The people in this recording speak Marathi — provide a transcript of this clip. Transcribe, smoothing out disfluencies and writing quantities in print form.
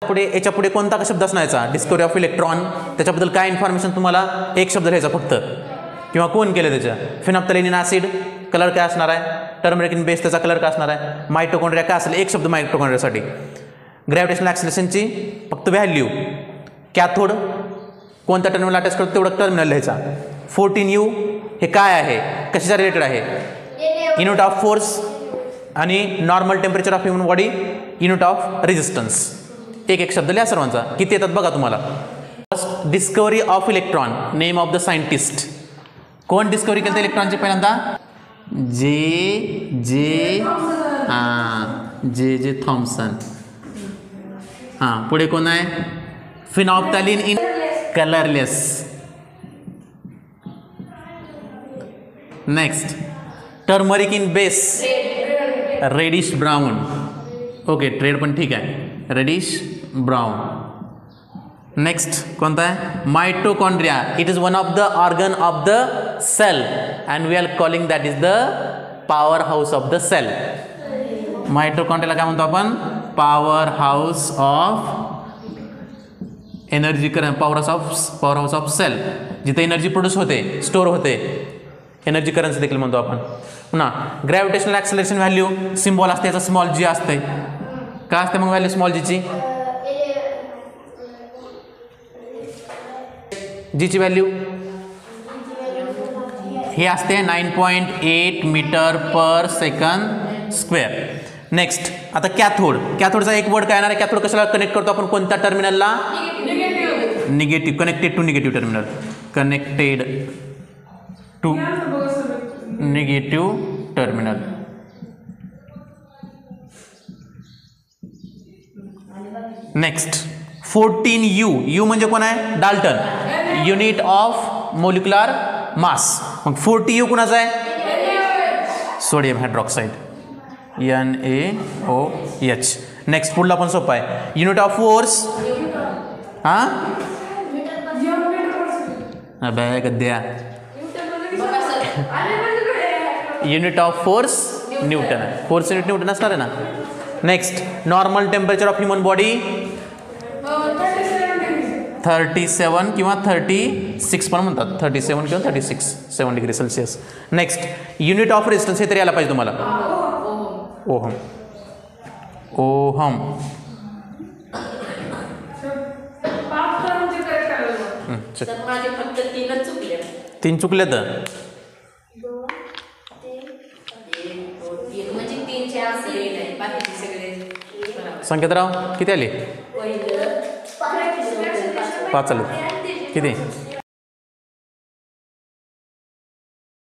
पुढे याच्या पुढे कोणता शब्द असण्याचा, डिस्कवरी ऑफ इलेक्ट्रॉन, त्याच्याबद्दल काय इन्फॉर्मेशन तुम्हाला एक शब्द लिहायचा फक्त, किंवा कोण केलं त्याच्या. फिनॉल्फ्थalein ऍसिड कलर काय असणार आहे, टर्मरिक बेस त्याचा कलर काय असणार आहे, मायटोकॉन्ड्रिया काय असेल एक शब्द मायटोकॉन्ड्रियासाठी. ग्रॅव्हिटेशनल ॲक्सिलरेशनची फक्त व्हॅल्यू, कॅथोड कोणत्या टर्मिनल अटॅच करतो तेवढं टर्मिनल लिहायचा. 14U हे काय आहे, कशाच्या रिलेटेड आहे, युनिट ऑफ फोर्स आणि normal temperature of human body, unit of resistance. एक शब्द लिहा सर्वांचा. किती येतात बघा तुम्हाला. First discovery of electron, name of the scientist. कोण डिस्कवरी केलं इलेक्ट्रॉनची पहिल्यांदा, जे थॉम्सन. पुढे कोण आहे, phenolphthalein in colourless. Next turmeric in base, reddish brown. Okay trade पण ठीक आहे, रेडिश ब्राउन. नेक्स्ट कोणता आहे, mitochondria. It is one of the organ of the sale and we are calling that is the power house of the cell. मायटोकॉन्ड्रियाला काय म्हणतो आपण, power house of energy, power house of cell, जिथे एनर्जी प्रोड्यूस होते, स्टोर होते, एनर्जी करन्सी देखील म्हणतो आपण. पुन्हा ग्रॅव्हिटेशनल ॲक्सिलरेशन व्हॅल्यू सिम्बॉल असते, याचा स्मॉल जी असते. काय असते मग व्हॅल्यू स्मॉल जीची, जीची व्हॅल्यू हे असते 9.8 meter per second square. Next आता कॅथोड. कॅथोडचा एक वर्ड काय येणार आहे, कॅथोड कशाला कनेक्ट करतो आपण, कोणत्या टर्मिनलला, negative, connected to negative terminal, connected to negative terminal. Next 14U. U म्हणजे कोण आहे, Dalton, unit of molecular mass. मग 40U कुणाचा आहे, सोडियम हायड्रॉक्साईड, NaOH. नेक्स्ट पुढला पण सोपा आहे, युनिट ऑफ फोर्स. गद्या युनिट ऑफ फोर्स न्यूटन आहे, फोर्स युनिट न्यूटन असणार आहे ना. Next normal temperature of human body 37 किंवा 36 पण म्हणतात, 37 किंवा 7 degree Celsius. Next unit of resistance, हे तरी यायला पाहिजे तुम्हाला, ओहम. ओहम 3 चुकले तर संकेतराव किती आले, 5 आले. किती